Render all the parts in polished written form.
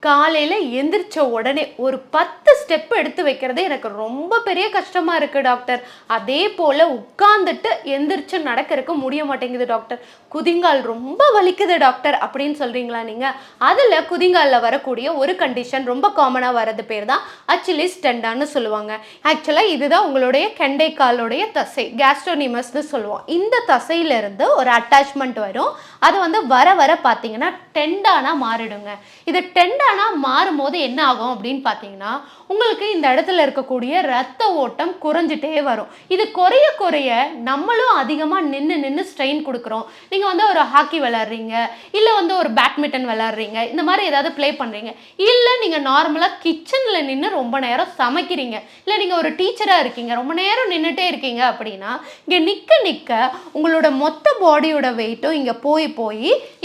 காலையில எந்திரிச்ச உடனே ஒரு 10 ஸ்டெப் எடுத்து வைக்கிறதே எனக்கு ரொம்ப பெரிய கஷ்டமா இருக்கு டாக்டர். அதே போல உட்கார்ந்துட்டு எந்திரிச்சு நடக்கிறதுக்கு முடிய மாட்டேங்குது டாக்டர். குதிங்கால் ரொம்ப வலிக்குது டாக்டர் அப்படின்னு சொல்றீங்களா நீங்க? அதுல குதிங்கால்ல வரக்கூடிய ஒரு கண்டிஷன் ரொம்ப காமனா வரது பேர் தான் அச்சிலிஸ் டெண்டான்னு சொல்லுவாங்க. ஆக்சுவலா இதுதான் உங்களுடைய கெண்டை காலுடைய தசை, கேஸ்ட்ரோனிமஸ்னு சொல்லுவோம். இந்த தசையில இருந்து ஒரு அட்டாச்மெண்ட் வரும். அது வர வர பார்த்தீங்கன்னா டெண்டானா மாறிடுங்க. இது டெண்டானா மாறும்போது என்ன ஆகும் அப்படின்னு பார்த்தீங்கன்னா, உங்களுக்கு இந்த இடத்துல இருக்கக்கூடிய ரத்த ஓட்டம் குறைஞ்சிட்டே வரும். இது குறைய குறைய நம்மளும் அதிகமாக நின்று ஸ்ட்ரெயின் கொடுக்குறோம். நீங்கள் ஒரு ஹாக்கி விளையாடுறீங்க, இல்லை ஒரு பேட்மிண்டன் விளையாடுறீங்க, இந்த மாதிரி ஏதாவது ப்ளே பண்ணுறீங்க, இல்லை நீங்கள் நார்மலாக கிச்சனில் நின்று ரொம்ப நேரம் சமைக்கிறீங்க, இல்லை நீங்கள் ஒரு டீச்சராக இருக்கீங்க, ரொம்ப நேரம் நின்றுட்டே இருக்கீங்க அப்படின்னா, இங்கே நிற்க நிற்க உங்களோட மொத்த பாடியோட வெயிட்டும் இங்கே போய்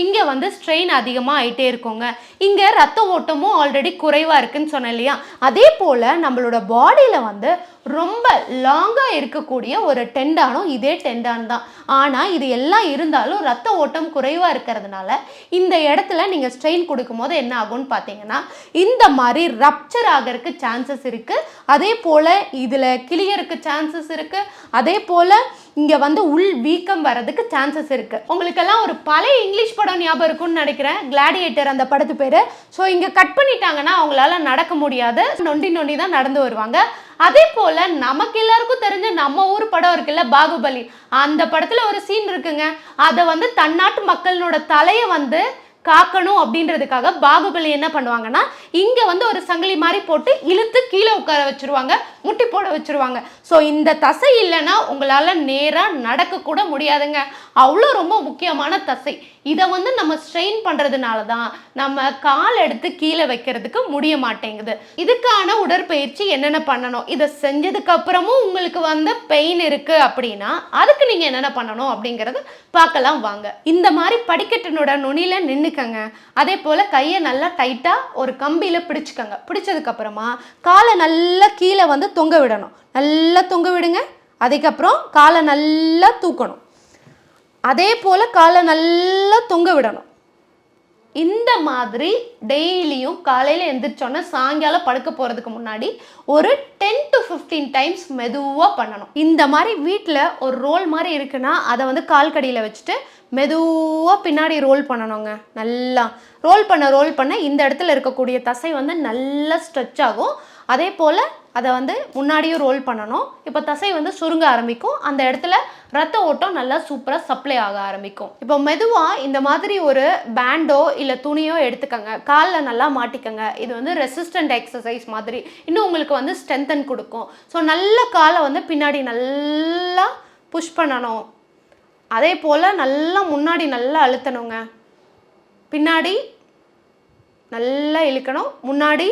இங்கே ஸ்ட்ரெயின் அதிகமாக ஆகிட்டே இருக்குங்க. இங்கே ரத்த ஓட்டமும் ஆல்ரெடி குறைவாக இருக்குன்னு சொன்னேன் இல்லையா? அதே போல் நம்மளோட பாடியில் ரொம்ப லாங்காக இருக்கக்கூடிய ஒரு டெண்டானும் இதே டெண்டான் தான். ஆனால் இது எல்லாம் இருந்தாலும் ரத்த ஓட்டம் குறைவாக இருக்கிறதுனால இந்த இடத்துல நீங்கள் ஸ்ட்ரெயின் கொடுக்கும்போது என்ன ஆகும்னு பார்த்தீங்கன்னா, இந்த மாதிரி ரப்சர் ஆகிறதுக்கு சான்சஸ் இருக்குது. அதே போல் இதில் கிளியருக்கு சான்சஸ் இருக்குது. அதே போல் இங்கே உள் வீக்கம் வர்றதுக்கு சான்சஸ் இருக்குது. உங்களுக்கெல்லாம் ஒரு பழைய இங்கிலீஷ் படம் ஞாபகம் இருக்கும்னு நினைக்கிறேன், கிளாடியேட்டர் அந்த படத்து பேர். ஸோ இங்கே கட் பண்ணிட்டாங்கன்னா அவங்களால நடக்க முடியாது, நொண்டி நொண்டி தான் நடந்து வருவாங்க. அதே போல நமக்கு எல்லாருக்கும் தெரிஞ்ச நம்ம ஊர் படம் இருக்குல்ல, பாகுபலி, அந்த படத்துல ஒரு சீன் இருக்குங்க. அதை தன்னாட்டு மக்களோட தலையை காக்கணும் அப்படின்றதுக்காக பாகுபலி என்ன பண்ணுவாங்கன்னா, இங்க ஒரு சங்கிலி மாதிரி போட்டு இழுத்து கீழே உட்கார வச்சிருவாங்க, முட்டி போட வச்சிருவாங்க. ஸோ இந்த தசை இல்லைன்னா உங்களால நேரா நடக்க கூட முடியாதுங்க. அவ்வளோ ரொம்ப முக்கியமான தசை. இதை நம்ம ஸ்ட்ரெயின் பண்றதுனால தான் நம்ம கால் எடுத்து கீழே வைக்கிறதுக்கு முடிய மாட்டேங்குது. இதுக்கான உடற்பயிற்சி என்னென்ன பண்ணணும், இதை செஞ்சதுக்கு அப்புறமும் உங்களுக்கு பெயின் இருக்கு அப்படின்னா அதுக்கு நீங்க என்னென்ன பண்ணணும் அப்படிங்கறது பார்க்கலாம் வாங்க. இந்த மாதிரி படிக்கட்டினோட நுனியில நின்னுக்கங்க. அதே போல கையை நல்லா டைட்டா ஒரு கம்பியில பிடிச்சுக்கங்க. பிடிச்சதுக்கு அப்புறமா காலை நல்லா கீழே தொங்க விடணும். நல்லா தொங்க விடுங்க. அதுக்கப்புறம் காலை நல்லா தூக்கணும். அதே போல் காலை நல்லா தொங்க விடணும். இந்த மாதிரி டெய்லியும் காலையில் எந்திரிச்சோன்னா சாயங்காலம் படுக்க போகிறதுக்கு முன்னாடி ஒரு 10 to 15 டைம்ஸ் மெதுவாக பண்ணணும். இந்த மாதிரி வீட்டில் ஒரு ரோல் மாதிரி இருக்குன்னா அதை கால் கடியில் வச்சுட்டு மெதுவாக பின்னாடி ரோல் பண்ணணுங்க. நல்லா ரோல் பண்ண இந்த இடத்துல இருக்கக்கூடிய தசை நல்லா ஸ்ட்ரெச் ஆகும். அதே போல் அதை முன்னாடியும் ரோல் பண்ணணும். இப்போ தசை சுருங்க ஆரம்பிக்கும். அந்த இடத்துல ரத்த ஓட்டம் நல்லா சூப்பராக சப்ளை ஆக ஆரம்பிக்கும். இப்போ மெதுவாக இந்த மாதிரி ஒரு பேண்டோ இல்லை துணியோ எடுத்துக்கங்க, காலில் நல்லா மாட்டிக்கங்க. இது ரெசிஸ்டன்ட் எக்ஸசைஸ் மாதிரி இன்னும் உங்களுக்கு ஸ்ட்ரென்தன் கொடுக்கும். ஸோ நல்ல காலை பின்னாடி நல்லா புஷ் பண்ணணும். அதே போல் நல்லா முன்னாடி நல்லா அழுத்தணுங்க. பின்னாடி நல்லா இழுக்கணும், முன்னாடி,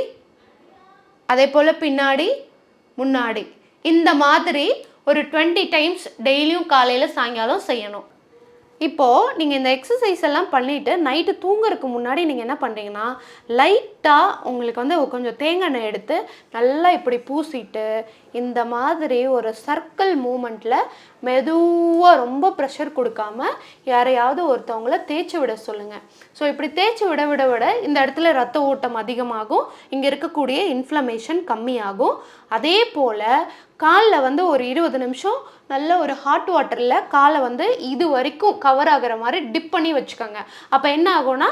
அதே போல் பின்னாடி முன்னாடி. இந்த மாதிரி ஒரு 20 டைம்ஸ் டெய்லியும் காலையில் சாயங்காலம் செய்யணும். இப்போது நீங்கள் இந்த எக்ஸசைஸ் எல்லாம் பண்ணிவிட்டு நைட்டு தூங்குறதுக்கு முன்னாடி நீங்கள் என்ன பண்ணுறீங்கன்னா, லைட்டாக உங்களுக்கு கொஞ்சம் தேங்காய் எண்ணெய் எடுத்து நல்லா இப்படி பூசிட்டு இந்த மாதிரி ஒரு சர்க்கிள் மூமெண்ட்டில் மெதுவாக ரொம்ப ப்ரெஷர் கொடுக்காம யாரையாவது ஒருத்தவங்கள தேய்ச்சி விட சொல்லுங்கள். ஸோ இப்படி தேய்ச்சி விட இந்த இடத்துல ரத்த ஓட்டம் அதிகமாகும், இங்கே இருக்கக்கூடிய இன்ஃப்ளமேஷன் கம்மியாகும். அதே போல் காலில் ஒரு 20 நிமிஷம் நல்ல ஒரு ஹாட் வாட்டரில் காலை இது வரைக்கும் கவர் ஆகிற மாதிரி டிப் பண்ணி வச்சுக்கோங்க. அப்போ என்ன ஆகும்னா,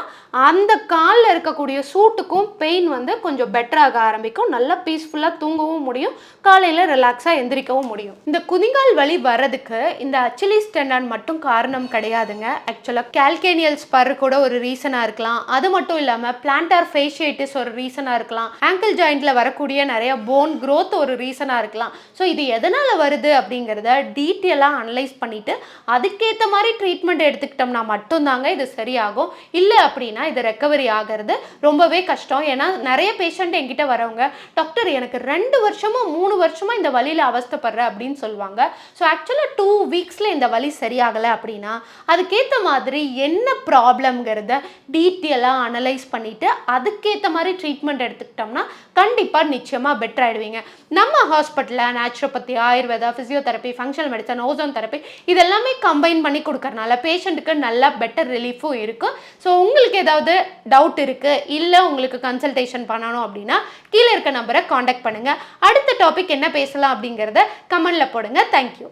அந்த காலில் இருக்கக்கூடிய சூட்டுக்கும் பெயின் கொஞ்சம் பெட்டராக ஆரம்பிக்கும். நல்லா பீஸ்ஃபுல்லாக தூங்கவும் முடியும், காலையில் ரிலாக்ஸாக எந்திரிக்கவும் முடியும். இந்த குதிங்கால் வலி வர்றதுக்கு இந்த அச்சிலிஸ் டெண்டான் மட்டும் காரணம் கிடையாதுங்க. ஆக்சுவலாக கால்கேனியல் ஸ்பர் கூட ஒரு ரீசனாக இருக்கலாம். அது மட்டும் இல்லாமல் பிளான்டார் ஃபேஷியைட்டிஸ் ஒரு ரீசனாக இருக்கலாம். ஆங்கிள் ஜாயிண்டில் வரக்கூடிய நிறைய போன் க்ரோத் ஒரு ரீசனாக இருக்கலாம். ஸோ இது எதனால் வருது அப்படிங்கிறத டீட்டெயிலாக அனலைஸ் பண்ணிவிட்டு அதுக்கேற்ற மாதிரி ட்ரீட்மெண்ட் எடுத்துக்கிட்டோம்னா மட்டும்தாங்க இது சரியாகும். இல்லை அப்படின்னா இது ரெக்கவரி ஆகிறது ரொம்பவே கஷ்டம். ஏன்னா நிறைய பேஷண்ட் என்கிட்ட வரவங்க, டாக்டர் எனக்கு 2 வருஷமா 3 வருஷமா இந்த வலியில் அவஸ்தைப்படுறேன் அப்படின்னு சொல்லுவாங்க. ஸோ ஆக்சுவலாக 2 வீக்ஸில் இந்த வலி சரியாகலை அப்படின்னா அதுக்கேற்ற மாதிரி என்ன ப்ராப்ளம்ங்கிறத டீட்டெயிலாக அனலைஸ் பண்ணிவிட்டு அதுக்கேற்ற மாதிரி ட்ரீட்மெண்ட் எடுத்துக்கிட்டோம்னா கண்டிப்பாக நிச்சயமாக பெட்டர் ஆகிடுவீங்க. நம்ம ஹாஸ்பிட்டலில் naturopathy, Ayurveda, physiotherapy, functional medicine, ozone therapy இதெல்லாமே கம்பைன் பண்ணி கொடுக்கறனால பேஷண்ட்டுக்கு நல்லா பெட்டர் ரிலீஃபும் இருக்கும். ஸோ உங்களுக்கு ஏதாவது டவுட் இருக்குது, இல்லை உங்களுக்கு கன்சல்டேஷன் பண்ணணும் அப்படின்னா கீழே இருக்க நம்பரை காண்டாக்ட் பண்ணுங்கள். அடுத்த டாபிக் என்ன பேசலாம் அப்படிங்கிறத கமெண்டில் போடுங்க. தேங்க்யூ.